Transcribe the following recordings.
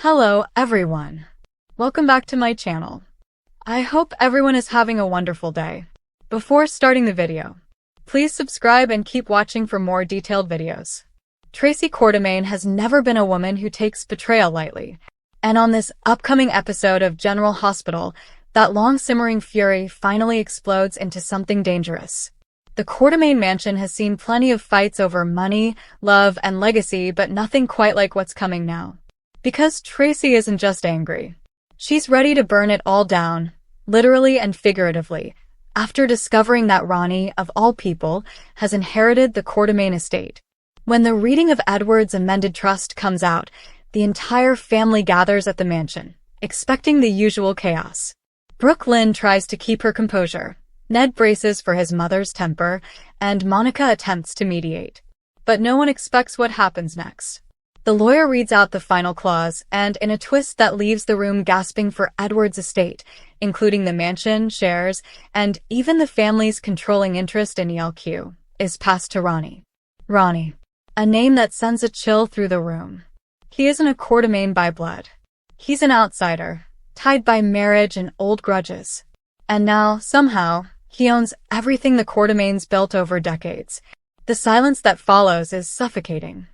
Hello, everyone. Welcome back to my channel. I hope everyone is having a wonderful day. Before starting the video, please subscribe and keep watching for more detailed videos. Tracy Quartermaine has never been a woman who takes betrayal lightly. And on this upcoming episode of General Hospital, that long-simmering fury finally explodes into something dangerous. The Quartermaine mansion has seen plenty of fights over money, love, and legacy, but nothing quite like what's coming now. Because Tracy isn't just angry. She's ready to burn it all down, literally and figuratively, after discovering that Ronnie, of all people, has inherited the Quartermaine estate. When the reading of Edward's amended trust comes out, the entire family gathers at the mansion, expecting the usual chaos. Brooklyn tries to keep her composure, Ned braces for his mother's temper, and Monica attempts to mediate. But no one expects what happens next. The lawyer reads out the final clause, and in a twist that leaves the room gasping for Edward's estate, including the mansion, shares, and even the family's controlling interest in ELQ, is passed to Ronnie. Ronnie. A name that sends a chill through the room. He isn't a Quartermaine by blood. He's an outsider, tied by marriage and old grudges. And now, somehow, he owns everything the Quartermaines built over decades. The silence that follows is suffocating.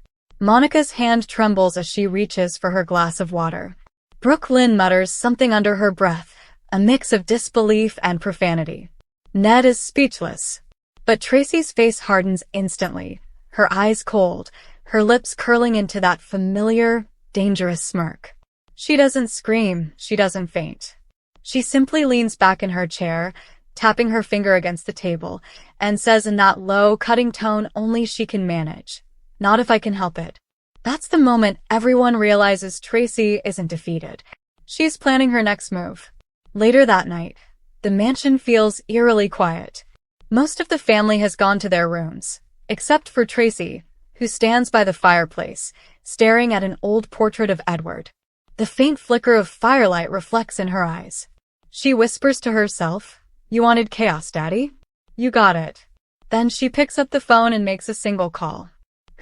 Monica's hand trembles as she reaches for her glass of water. Brooklyn mutters something under her breath, a mix of disbelief and profanity. Ned is speechless. But Tracy's face hardens instantly, her eyes cold, her lips curling into that familiar, dangerous smirk. She doesn't scream, she doesn't faint. She simply leans back in her chair, tapping her finger against the table, and says in that low, cutting tone only she can manage. Not if I can help it. That's the moment everyone realizes Tracy isn't defeated. She's planning her next move. Later that night, the mansion feels eerily quiet. Most of the family has gone to their rooms, except for Tracy, who stands by the fireplace, staring at an old portrait of Edward. The faint flicker of firelight reflects in her eyes. She whispers to herself, "You wanted chaos, Daddy? You got it." Then she picks up the phone and makes a single call.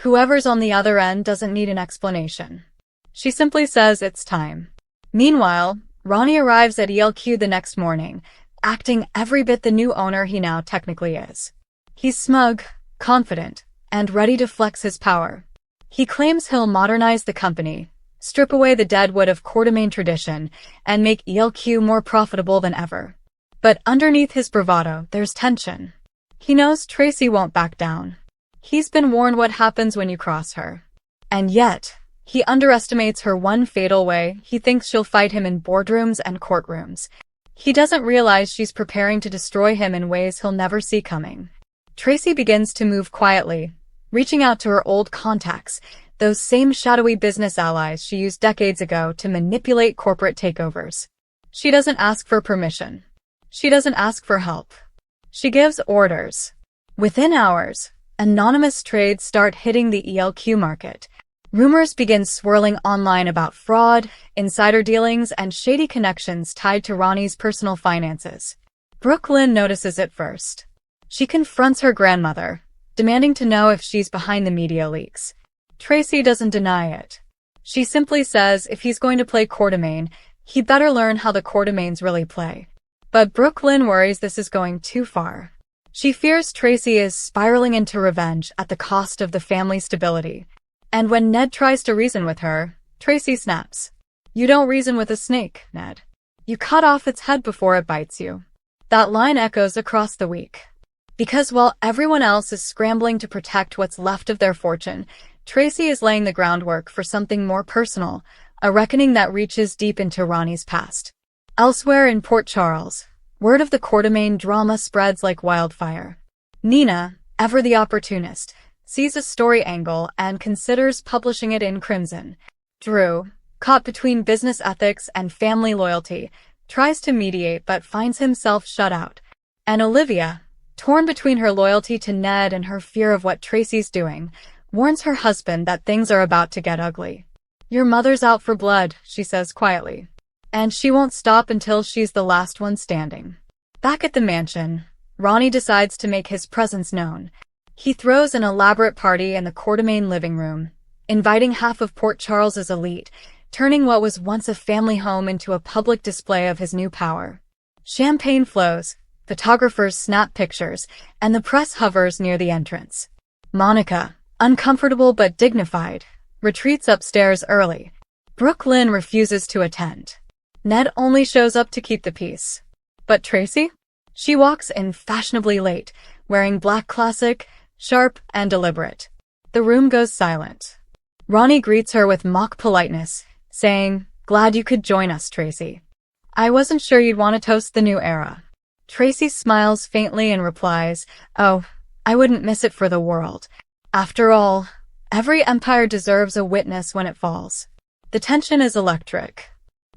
Whoever's on the other end doesn't need an explanation. She simply says it's time. Meanwhile, Ronnie arrives at ELQ the next morning, acting every bit the new owner he now technically is. He's smug, confident, and ready to flex his power. He claims he'll modernize the company, strip away the dead wood of Quartermaine tradition, and make ELQ more profitable than ever. But underneath his bravado, there's tension. He knows Tracy won't back down. He's been warned what happens when you cross her. And yet, he underestimates her one fatal way. He thinks she'll fight him in boardrooms and courtrooms. He doesn't realize she's preparing to destroy him in ways he'll never see coming. Tracy begins to move quietly, reaching out to her old contacts, those same shadowy business allies she used decades ago to manipulate corporate takeovers. She doesn't ask for permission. She doesn't ask for help. She gives orders. Within hours, anonymous trades start hitting the ELQ market. Rumors begin swirling online about fraud, insider dealings, and shady connections tied to Ronnie's personal finances. Brooklyn notices it first. She confronts her grandmother, demanding to know if she's behind the media leaks. Tracy doesn't deny it. She simply says if he's going to play Quartermaine, he better learn how the Quartermaines really play. But Brooklyn worries this is going too far. She fears Tracy is spiraling into revenge at the cost of the family's stability. And when Ned tries to reason with her, Tracy snaps. "You don't reason with a snake, Ned. You cut off its head before it bites you." That line echoes across the week. Because while everyone else is scrambling to protect what's left of their fortune, Tracy is laying the groundwork for something more personal, a reckoning that reaches deep into Ronnie's past. Elsewhere in Port Charles, word of the Quartermaine drama spreads like wildfire. Nina, ever the opportunist, sees a story angle and considers publishing it in Crimson. Drew, caught between business ethics and family loyalty, tries to mediate but finds himself shut out. And Olivia, torn between her loyalty to Ned and her fear of what Tracy's doing, warns her husband that things are about to get ugly. "Your mother's out for blood," she says quietly. And she won't stop until she's the last one standing. Back at the mansion, Ronnie decides to make his presence known. He throws an elaborate party in the Quartermaine living room, inviting half of Port Charles's elite, turning what was once a family home into a public display of his new power. Champagne flows, photographers snap pictures, and the press hovers near the entrance. Monica, uncomfortable but dignified, retreats upstairs early. Brooklyn refuses to attend. Ned only shows up to keep the peace. But Tracy? She walks in fashionably late, wearing black classic, sharp and deliberate. The room goes silent. Ronnie greets her with mock politeness, saying, "Glad you could join us, Tracy. I wasn't sure you'd want to toast the new era." Tracy smiles faintly and replies, "Oh, I wouldn't miss it for the world. After all, every empire deserves a witness when it falls." The tension is electric.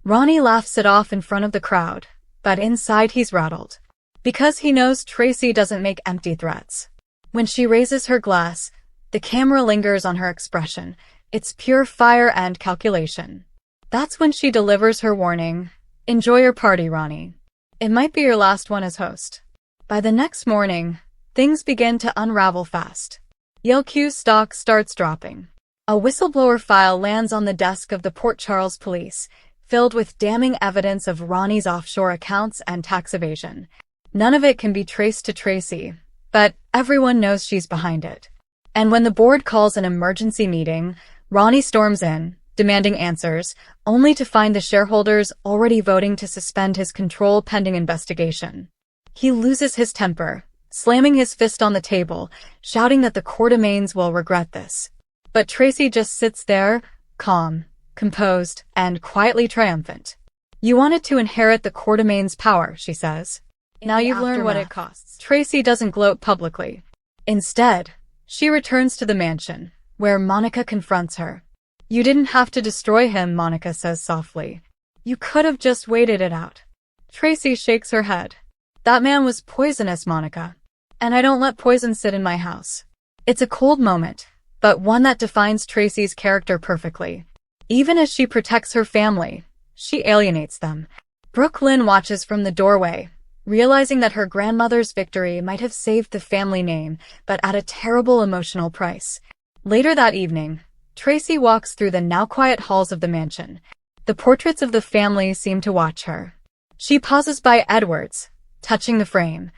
Ronnie laughs it off in front of the crowd, but inside he's rattled. Because he knows Tracy doesn't make empty threats. When she raises her glass, the camera lingers on her expression. It's pure fire and calculation. That's when she delivers her warning. "Enjoy your party, Ronnie. It might be your last one as host." By the next morning, things begin to unravel fast. ELQ's stock starts dropping. A whistleblower file lands on the desk of the Port Charles police, filled with damning evidence of Ronnie's offshore accounts and tax evasion. None of it can be traced to Tracy, but everyone knows she's behind it. And when the board calls an emergency meeting, Ronnie storms in, demanding answers, only to find the shareholders already voting to suspend his control pending investigation. He loses his temper, slamming his fist on the table, shouting that the Quartermaines will regret this. But Tracy just sits there, calm, composed, and quietly triumphant. "You wanted to inherit the Quartermaine's power," she says. "Now you've learned what it costs." Tracy doesn't gloat publicly. Instead, she returns to the mansion, where Monica confronts her. "You didn't have to destroy him," Monica says softly. "You could have just waited it out." Tracy shakes her head. "That man was poisonous, Monica. And I don't let poison sit in my house." It's a cold moment, but one that defines Tracy's character perfectly. Even as she protects her family, she alienates them. Brooklyn watches from the doorway, realizing that her grandmother's victory might have saved the family name, but at a terrible emotional price. Later that evening, Tracy walks through the now quiet halls of the mansion. The portraits of the family seem to watch her. She pauses by Edward's, touching the frame.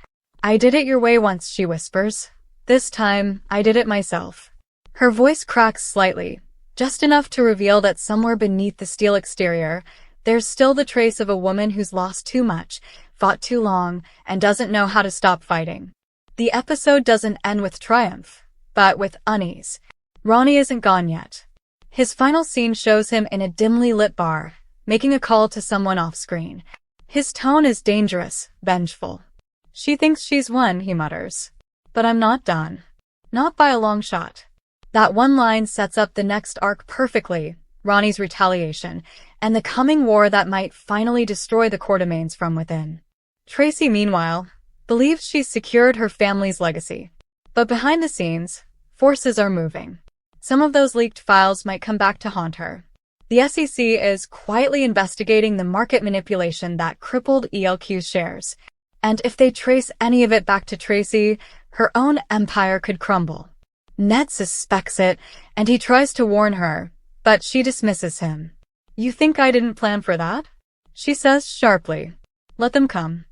"I did it your way once," she whispers. "This time, I did it myself." Her voice cracks slightly, just enough to reveal that somewhere beneath the steel exterior, there's still the trace of a woman who's lost too much, fought too long, and doesn't know how to stop fighting. The episode doesn't end with triumph, but with unease. Ronnie isn't gone yet. His final scene shows him in a dimly lit bar, making a call to someone off-screen. His tone is dangerous, vengeful. "She thinks she's won," he mutters. "But I'm not done. Not by a long shot." That one line sets up the next arc perfectly, Ronnie's retaliation, and the coming war that might finally destroy the Quartermaines from within. Tracy, meanwhile, believes she's secured her family's legacy. But behind the scenes, forces are moving. Some of those leaked files might come back to haunt her. The SEC is quietly investigating the market manipulation that crippled ELQ's shares. And if they trace any of it back to Tracy, her own empire could crumble. Ned suspects it, and he tries to warn her, but she dismisses him. "You think I didn't plan for that?" she says sharply. "Let them come.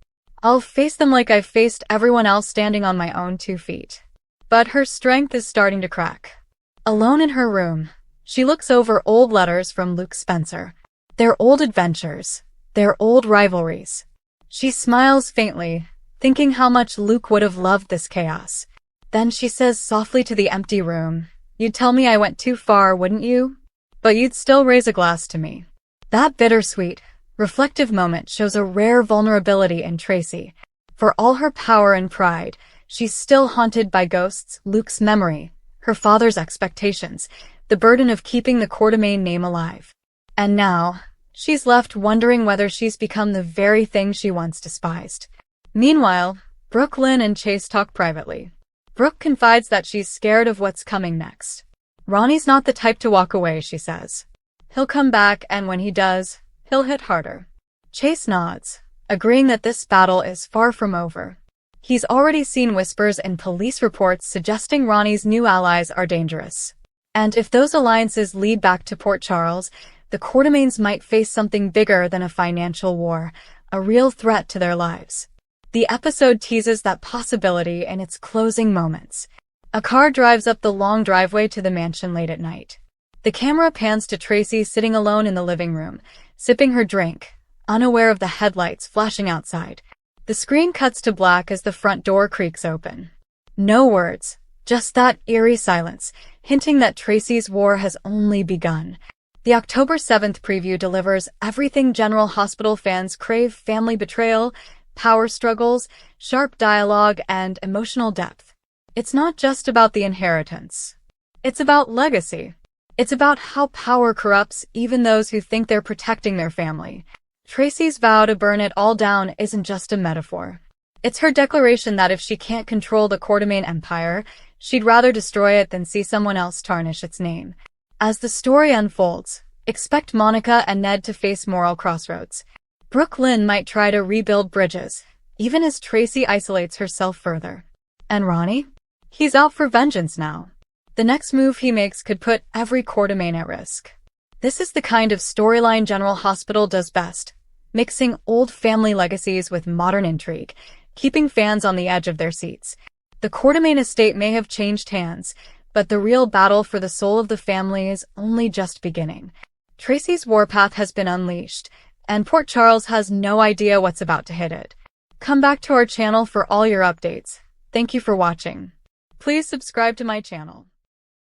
I'll face them like I've faced everyone else standing on my own 2 feet." But her strength is starting to crack. Alone in her room, she looks over old letters from Luke Spencer. Their old adventures, their old rivalries. She smiles faintly, thinking how much Luke would have loved this chaos. Then she says softly to the empty room, "You'd tell me I went too far, wouldn't you? But you'd still raise a glass to me." That bittersweet, reflective moment shows a rare vulnerability in Tracy. For all her power and pride, she's still haunted by ghosts, Luke's memory, her father's expectations, the burden of keeping the Quartermaine name alive. And now, she's left wondering whether she's become the very thing she once despised. Meanwhile, Brooklyn and Chase talk privately. Brooke confides that she's scared of what's coming next. "Ronnie's not the type to walk away," she says. "He'll come back, and when he does, he'll hit harder." Chase nods, agreeing that this battle is far from over. He's already seen whispers in police reports suggesting Ronnie's new allies are dangerous. And if those alliances lead back to Port Charles, the Quartermaines might face something bigger than a financial war, a real threat to their lives. The episode teases that possibility in its closing moments. A car drives up the long driveway to the mansion late at night. The camera pans to Tracy sitting alone in the living room, sipping her drink, unaware of the headlights flashing outside. The screen cuts to black as the front door creaks open. No words, just that eerie silence, hinting that Tracy's war has only begun. The October 7th preview delivers everything General Hospital fans crave: family betrayal, power struggles, sharp dialogue, and emotional depth. It's not just about the inheritance. It's about legacy. It's about how power corrupts even those who think they're protecting their family. Tracy's vow to burn it all down isn't just a metaphor. It's her declaration that if she can't control the Quartermaine empire, she'd rather destroy it than see someone else tarnish its name. As the story unfolds, expect Monica and Ned to face moral crossroads. Brooklyn might try to rebuild bridges, even as Tracy isolates herself further. And Ronnie? He's out for vengeance now. The next move he makes could put every Quartermaine at risk. This is the kind of storyline General Hospital does best, mixing old family legacies with modern intrigue, keeping fans on the edge of their seats. The Quartermaine estate may have changed hands, but the real battle for the soul of the family is only just beginning. Tracy's warpath has been unleashed, and Port Charles has no idea what's about to hit it. Come back to our channel for all your updates. Thank you for watching. Please subscribe to my channel.